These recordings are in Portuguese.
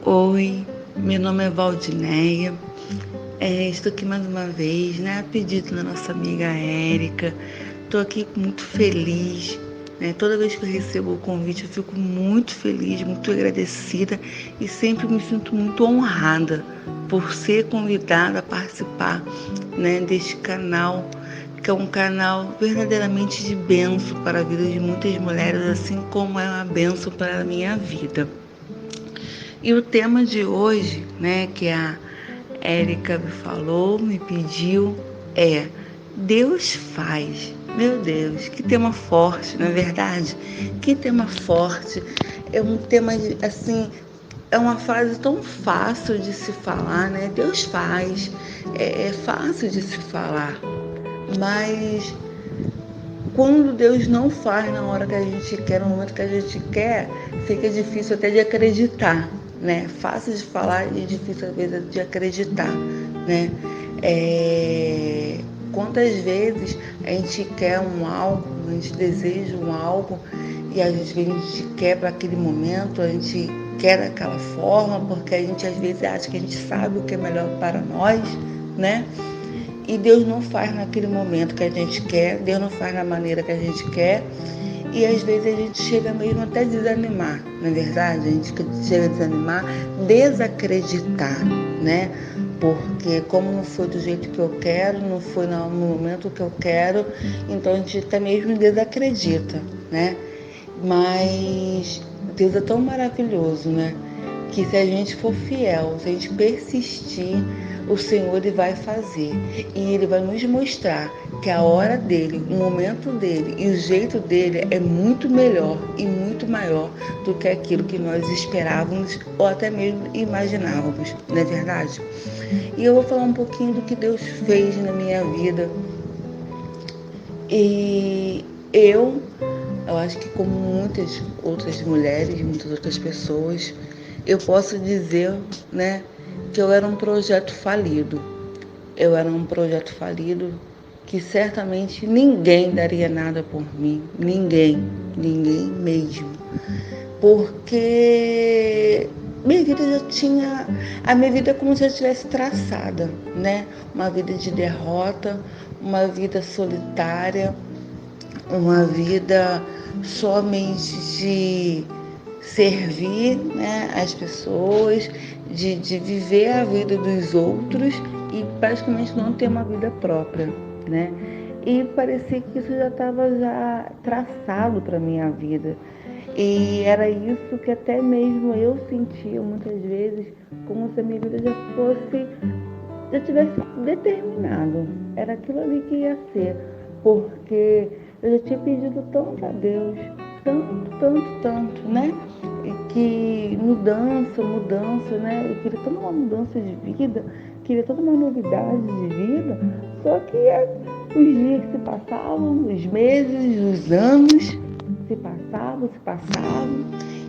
Oi, meu nome é Valdineia. Estou aqui mais uma vez, a pedido da nossa amiga Érica. Estou aqui muito feliz, Toda vez que eu recebo o convite, eu fico muito feliz, muito agradecida e sempre me sinto muito honrada por ser convidada a participar, deste canal, que é um canal verdadeiramente de bênção para a vida de muitas mulheres, assim como é uma bênção para a minha vida. E o tema de hoje, que a Érica me falou, me pediu, é Deus faz. Meu Deus, que tema forte, não é verdade? Que tema forte. É um tema, assim, é uma frase tão fácil de se falar, né? Deus faz. É fácil de se falar. Mas quando Deus não faz na hora que a gente quer, no momento que a gente quer, fica difícil até de acreditar, né? Fácil de falar e difícil às vezes de acreditar, né? Quantas vezes a gente quer um algo, a gente deseja um algo e às vezes a gente quer para aquele momento, a gente quer daquela forma, porque a gente às vezes acha que a gente sabe o que é melhor para nós, né? E Deus não faz naquele momento que a gente quer, Deus não faz da maneira que a gente quer. E às vezes a gente chega mesmo até a desanimar, não é verdade? A gente chega a desanimar, desacreditar, né? Porque como não foi do jeito que eu quero, não foi no momento que eu quero, então a gente até mesmo desacredita, né? Mas Deus é tão maravilhoso, né? Que se a gente for fiel, se a gente persistir, o Senhor Ele vai fazer. E Ele vai nos mostrar que a hora dele, o momento dele e o jeito dele é muito melhor e muito maior do que aquilo que nós esperávamos ou até mesmo imaginávamos, não é verdade? E eu vou falar um pouquinho do que Deus fez na minha vida. E eu acho que como muitas outras mulheres, muitas outras pessoas, eu posso dizer, que eu era um projeto falido. Eu era um projeto falido que certamente ninguém daria nada por mim. Ninguém mesmo. Porque a minha vida é como se eu tivesse traçada, né? Uma vida de derrota, uma vida solitária, uma vida somente de servir, as pessoas, de viver a vida dos outros e praticamente não ter uma vida própria, né? E parecia que isso já estava traçado para a minha vida. E era isso que até mesmo eu sentia muitas vezes, como se a minha vida já tivesse determinado. Era aquilo ali que ia ser, porque eu já tinha pedido tanto a Deus, tanto, né? Que mudança, né? Eu queria toda uma mudança de vida, queria toda uma novidade de vida, só que os dias se passavam, os meses, os anos se passavam,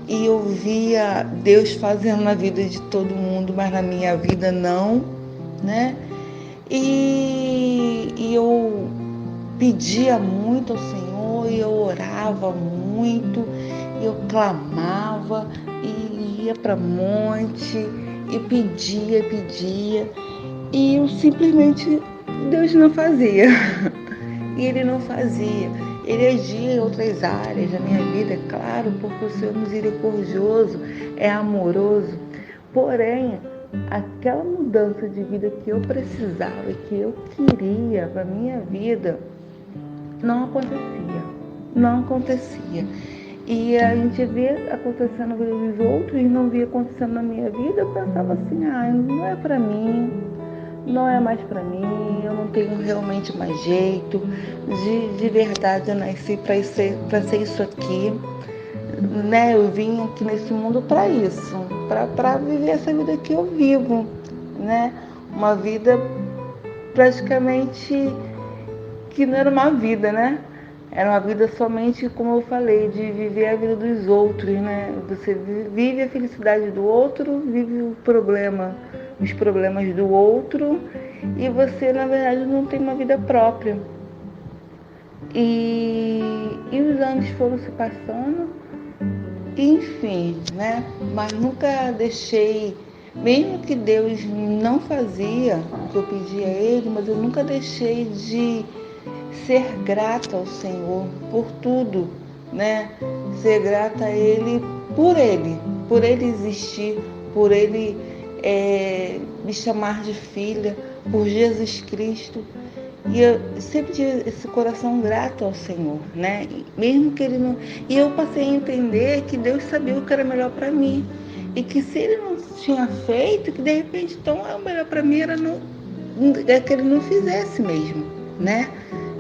e eu via Deus fazendo na vida de todo mundo, mas na minha vida não, né? E eu pedia muito ao Senhor, e eu orava muito, eu clamava, e ia para monte, e pedia, e eu simplesmente, Deus não fazia. E Ele não fazia. Ele agia em outras áreas da minha vida, é claro, porque o Senhor é misericordioso, é amoroso. Porém, aquela mudança de vida que eu precisava, que eu queria para a minha vida, não acontecia. E a gente vê acontecendo na vida dos outros e não via acontecendo na minha vida, eu pensava assim, não é para mim, não é mais para mim, eu não tenho realmente mais jeito, de verdade eu nasci para ser isso aqui, né? Eu vim aqui nesse mundo para isso, para viver essa vida que eu vivo, né? Uma vida praticamente que não era uma vida, né? Era uma vida somente, como eu falei, de viver a vida dos outros, né? Você vive a felicidade do outro, vive os problemas do outro, e você, na verdade, não tem uma vida própria. E os anos foram se passando, enfim, né? Mas nunca deixei, mesmo que Deus não fazia o que eu pedia a Ele, mas eu nunca deixei de ser grata ao Senhor por tudo, né? Ser grata a por Ele existir, por Ele me chamar de filha, por Jesus Cristo. E eu sempre tive esse coração grato ao Senhor, né? Mesmo que Ele não. E eu passei a entender que Deus sabia o que era melhor para mim. E que se Ele não tinha feito, que de repente então o melhor para mim era não, que Ele não fizesse mesmo, né?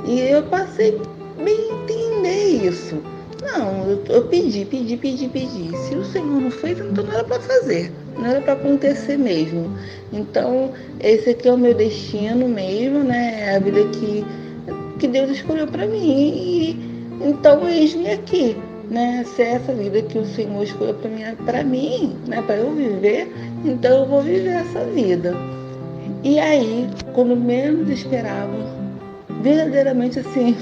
E eu passei bem a entender isso. Não, eu pedi. Se o Senhor não fez, então não era para fazer, não era para acontecer mesmo. Então, esse aqui é o meu destino mesmo, né? É a vida que Deus escolheu para mim. E então, eis-me aqui, né? Se é essa vida que o Senhor escolheu para mim, né? Para eu viver, então eu vou viver essa vida. E aí, quando menos esperava, verdadeiramente assim,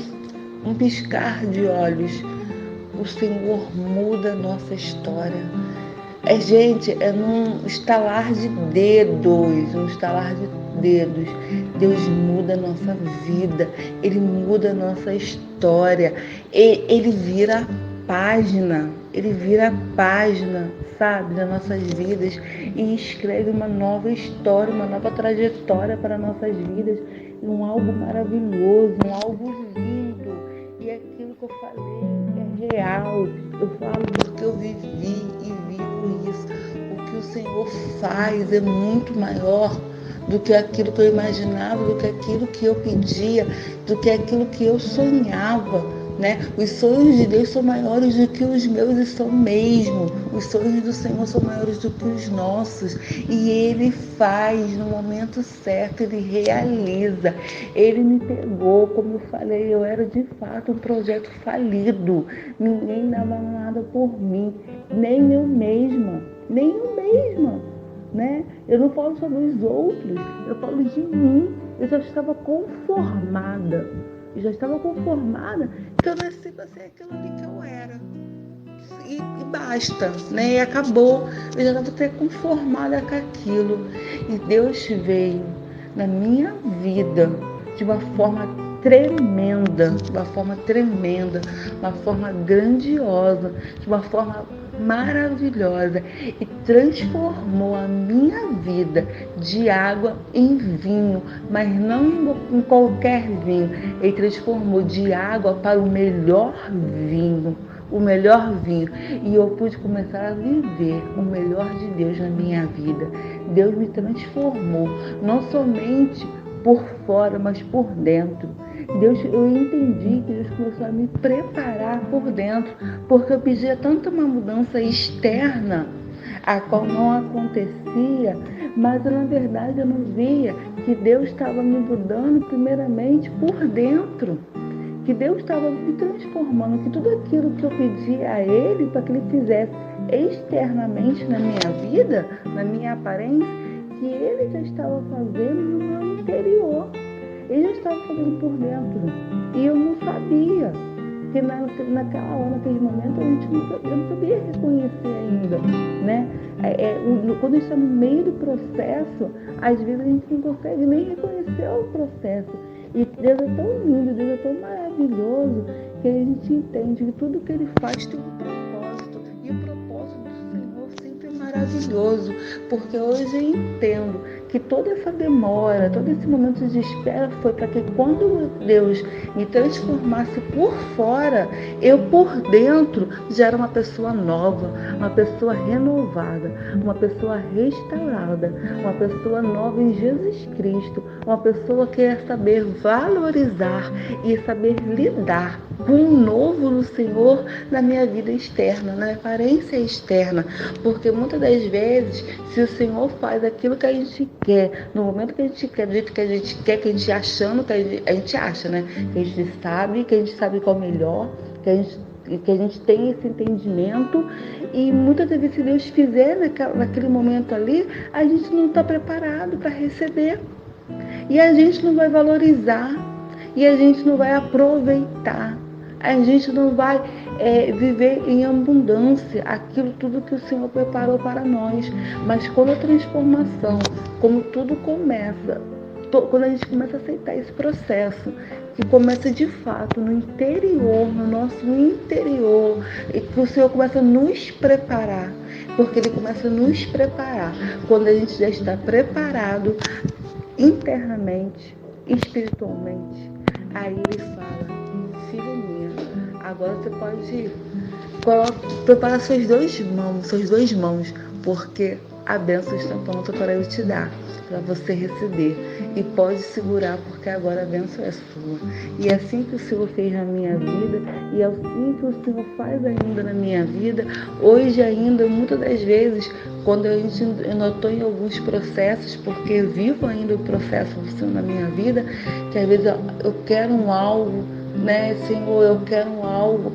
um piscar de olhos, o Senhor muda a nossa história. Gente, é num estalar de dedos, Deus muda a nossa vida, Ele muda a nossa história, Ele vira a página, sabe, das nossas vidas e escreve uma nova história, uma nova trajetória para nossas vidas, um algo maravilhoso, um algo lindo. E aquilo que eu falei é real. Eu falo porque eu vivi e vivo isso. O que o Senhor faz é muito maior do que aquilo que eu imaginava, do que aquilo que eu pedia, do que aquilo que eu sonhava, né? Os sonhos de Deus são maiores do que os meus e são mesmo. Os sonhos do Senhor são maiores do que os nossos. E Ele faz no momento certo, Ele realiza. Ele me pegou, como eu falei, eu era de fato um projeto falido. Ninguém dava nada por mim, nem eu mesma, né? Eu não falo sobre os outros, eu falo de mim. Eu já estava conformada. Que eu nasci para ser aquilo ali que eu era. E basta, né? E acabou. Eu já estava até conformada com aquilo. E Deus veio na minha vida de uma forma tremenda, uma forma grandiosa, de uma forma maravilhosa e transformou a minha vida de água em vinho, mas não em qualquer vinho. Ele transformou de água para o melhor vinho. E eu pude começar a viver o melhor de Deus na minha vida. Deus me transformou, não somente por fora, mas por dentro. Eu entendi que Deus começou a me preparar por dentro, porque eu pedia tanto uma mudança externa, a qual não acontecia, mas na verdade eu não via que Deus estava me mudando primeiramente por dentro, que Deus estava me transformando, que tudo aquilo que eu pedia a Ele para que Ele fizesse externamente na minha vida, na minha aparência, que Ele já estava fazendo no meu interior. Ele já estava fazendo por dentro. E eu não sabia. Porque naquela hora, naquele momento, eu não sabia reconhecer ainda, né? Quando a gente está no meio do processo, às vezes a gente não consegue nem reconhecer o processo. E Deus é tão lindo, Deus é tão maravilhoso, que a gente entende que tudo que Ele faz tem um propósito. E o propósito do Senhor sempre é maravilhoso. Porque hoje eu entendo que toda essa demora, todo esse momento de espera foi para que quando Deus me transformasse por fora, eu por dentro já era uma pessoa nova, uma pessoa renovada, uma pessoa restaurada, uma pessoa nova em Jesus Cristo, uma pessoa que ia saber valorizar e saber lidar com o novo no Senhor na minha vida externa, na aparência externa, porque muitas das vezes, se o Senhor faz aquilo que a gente quer, no momento que a gente quer, do jeito que a gente quer, que a gente achando, que a gente acha, né? Que a gente sabe qual é o melhor, que a gente tem esse entendimento, e muitas vezes se Deus fizer naquele momento ali, a gente não está preparado para receber, e a gente não vai valorizar, e a gente não vai aproveitar, a gente não vai viver em abundância aquilo tudo que o Senhor preparou para nós. Mas quando a transformação, como tudo começa, quando a gente começa a aceitar esse processo, que começa de fato no interior, no nosso interior, e que o Senhor começa a nos preparar, porque Ele começa a nos preparar quando a gente já está preparado internamente, espiritualmente. Aí Ele fala: filha minha, agora você pode preparar suas duas mãos, porque a bênção está pronta para eu te dar, para você receber. E pode segurar, porque agora a bênção é sua. E é assim que o Senhor fez na minha vida, e é assim que o Senhor faz ainda na minha vida. Hoje ainda, muitas das vezes, quando a gente notou em alguns processos, porque vivo ainda o processo do Senhor na minha vida, que às vezes eu quero um algo, né, Senhor, eu quero um algo,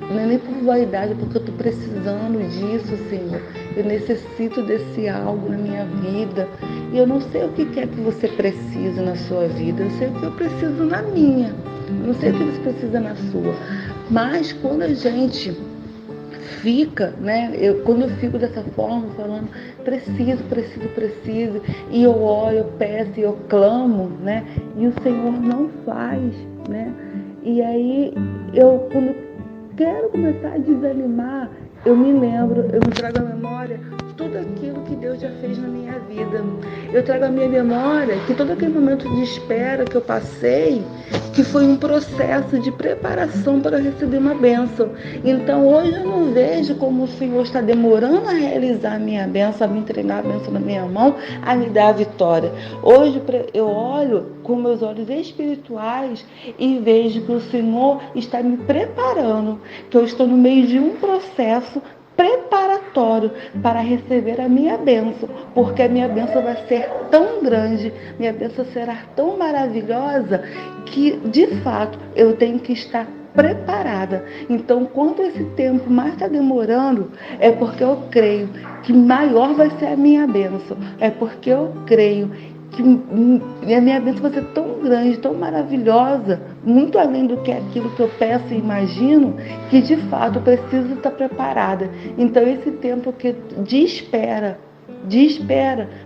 não é nem por vaidade, porque eu estou precisando disso, Senhor. Eu necessito desse algo na minha vida. E eu não sei o que é que você precisa na sua vida. Eu sei o que eu preciso na minha. Eu não sei o que você precisa na sua. Mas quando a gente fica, né? Quando eu fico dessa forma, falando, preciso, e eu oro, eu peço, e eu clamo, né? E o Senhor não faz, né? E aí, quando quero começar a desanimar, eu me trago à memória tudo aquilo que Deus já fez na minha vida. Eu trago à minha memória que todo aquele momento de espera que eu passei, que foi um processo de preparação para receber uma bênção. Então hoje eu não vejo como o Senhor está demorando a realizar a minha bênção, a me entregar a bênção na minha mão, a me dar a vitória. Hoje eu olho com meus olhos espirituais e vejo que o Senhor está me preparando, que eu estou no meio de um processo preparatório para receber a minha bênção, porque a minha bênção vai ser tão grande, minha bênção será tão maravilhosa, que de fato eu tenho que estar preparada. Então, quando esse tempo mais está demorando, é porque eu creio que maior vai ser a minha bênção, é porque eu creio que a minha bênção vai ser tão grande, tão maravilhosa, muito além do que aquilo que eu peço e imagino, que de fato eu preciso estar preparada. Então esse tempo de espera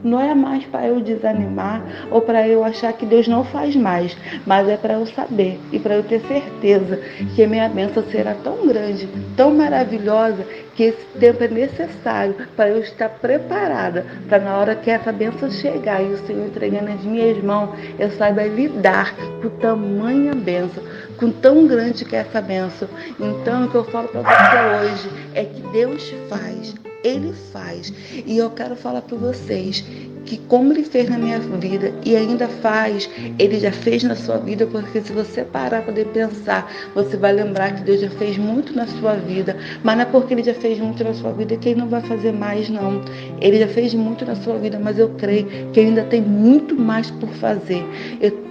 não é mais para eu desanimar ou para eu achar que Deus não faz mais, mas é para eu saber e para eu ter certeza que a minha bênção será tão grande, tão maravilhosa, que esse tempo é necessário para eu estar preparada, para na hora que essa bênção chegar e o Senhor entregar nas minhas mãos, eu saiba lidar com tamanha bênção, com tão grande que é essa bênção. Então o que eu falo para você hoje é que Deus faz, Ele faz. E eu quero falar para vocês que como Ele fez na minha vida e ainda faz, Ele já fez na sua vida, porque se você parar para poder pensar, você vai lembrar que Deus já fez muito na sua vida, mas não é porque Ele já fez muito na sua vida que Ele não vai fazer mais, não. Ele já fez muito na sua vida, mas eu creio que ainda tem muito mais por fazer.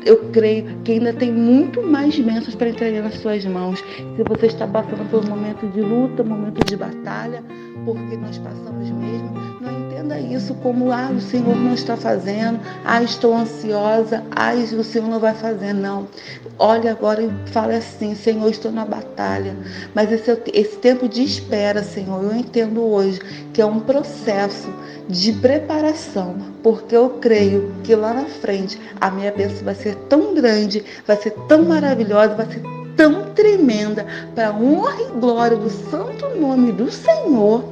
Eu creio que ainda tem muito mais bênçãos para entregar nas suas mãos. Se você está passando por um momento de luta, um momento de batalha, porque nós passamos mesmo, não entenda isso como, o Senhor não está fazendo, estou ansiosa, o Senhor não vai fazer, não. Olha agora e fala assim: Senhor, estou na batalha, mas esse tempo de espera, Senhor, eu entendo hoje que é um processo de preparação, porque eu creio que lá na frente a minha bênção vai ser tão grande, vai ser tão maravilhosa, vai ser tão tremenda, para a honra e glória do santo nome do Senhor,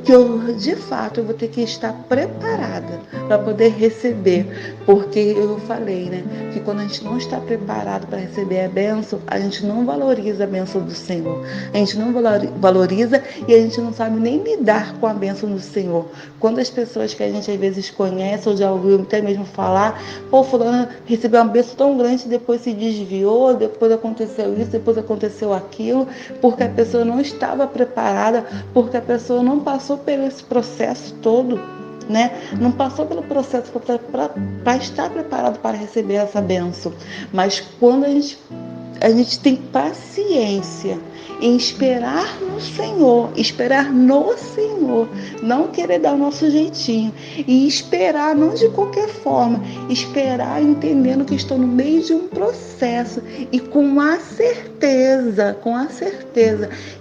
que de fato eu vou ter que estar preparada para poder receber, porque eu falei, né, que quando a gente não está preparado para receber a bênção, a gente não valoriza a bênção do Senhor, a gente não valoriza e a gente não sabe nem lidar com a bênção do Senhor. Quando as pessoas que a gente às vezes conhece ou já ouviu até mesmo falar, fulana recebeu uma bênção tão grande, depois se desviou, depois aconteceu isso, depois aconteceu aquilo, porque a pessoa não estava preparada, porque a pessoa não passou por esse processo todo, né? Não passou pelo processo para estar preparado para receber essa bênção. Mas quando a gente a gente tem paciência em esperar no Senhor, não querer dar o nosso jeitinho e esperar não de qualquer forma, esperar entendendo que estou no meio de um processo e com a certeza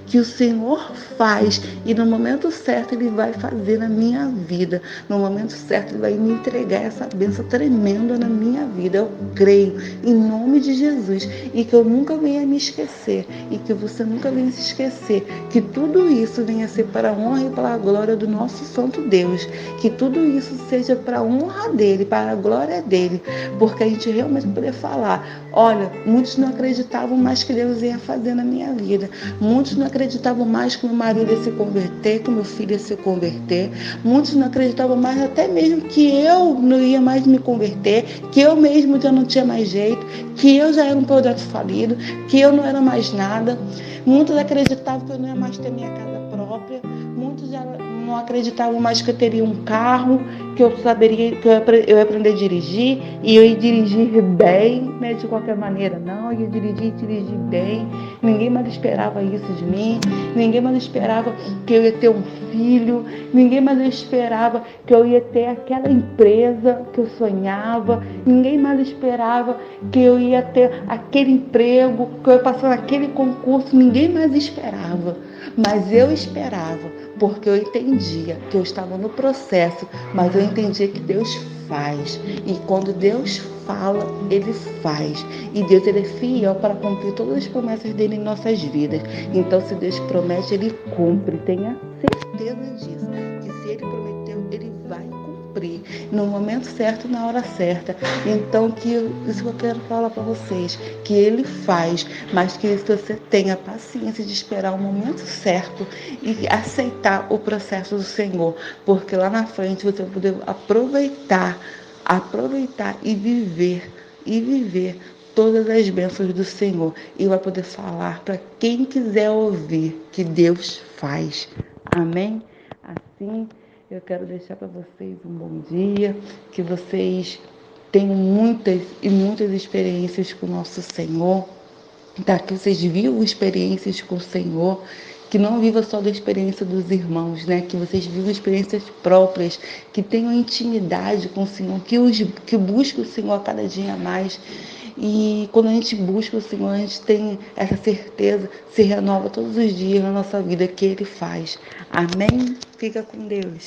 que o Senhor faz e no momento certo Ele vai fazer na minha vida, no momento certo Ele vai me entregar essa bênção tremenda na minha vida. Eu creio em nome de Jesus e que eu nunca venha me esquecer e que você nunca venha se esquecer que tudo isso venha ser para a honra e para a glória do nosso santo Deus, que tudo isso seja para a honra dele, para a glória dele, porque a gente realmente poder falar, olha, muitos não acreditavam mais que Deus ia fazer na minha vida, muitos não acreditavam mais que meu marido ia se converter, que meu filho ia se converter, muitos não acreditavam mais até mesmo que eu não ia mais me converter, que eu mesmo já não tinha mais jeito, que eu já era um projeto falido, que eu não era mais nada. Muitos acreditavam que eu não ia mais ter minha casa própria, muitos já não acreditavam mais que eu teria um carro, que eu saberia, que eu ia aprender a dirigir e eu ia dirigir bem, né? De qualquer maneira não, eu ia dirigir bem. Ninguém mais esperava isso de mim, ninguém mais esperava que eu ia ter um filho, ninguém mais esperava que eu ia ter aquela empresa que eu sonhava, ninguém mais esperava que eu ia ter aquele emprego, que eu ia passar naquele concurso, ninguém mais esperava. Mas eu esperava, porque eu entendia que eu estava no processo, mas eu entendia que Deus faz. E quando Deus fala, Ele faz. E Deus, Ele é fiel para cumprir todas as promessas dEle em nossas vidas. Então, se Deus promete, Ele cumpre. Tenha certeza disso. Que se Ele prometeu, Ele vai cumprir. No momento certo, na hora certa. Então, isso que eu quero falar para vocês. Que Ele faz, mas que você tenha paciência de esperar o momento certo e aceitar o processo do Senhor. Porque lá na frente você vai poder aproveitar e viver todas as bênçãos do Senhor. E vai poder falar para quem quiser ouvir que Deus faz. Amém? Assim, eu quero deixar para vocês um bom dia, que vocês tenham muitas e muitas experiências com o nosso Senhor, tá? Que vocês vivam experiências com o Senhor, que não viva só da experiência dos irmãos, né? Que vocês vivam experiências próprias, que tenham intimidade com o Senhor, que busquem o Senhor a cada dia mais. E quando a gente busca o Senhor, a gente tem essa certeza, se renova todos os dias na nossa vida que Ele faz. Amém? Fica com Deus.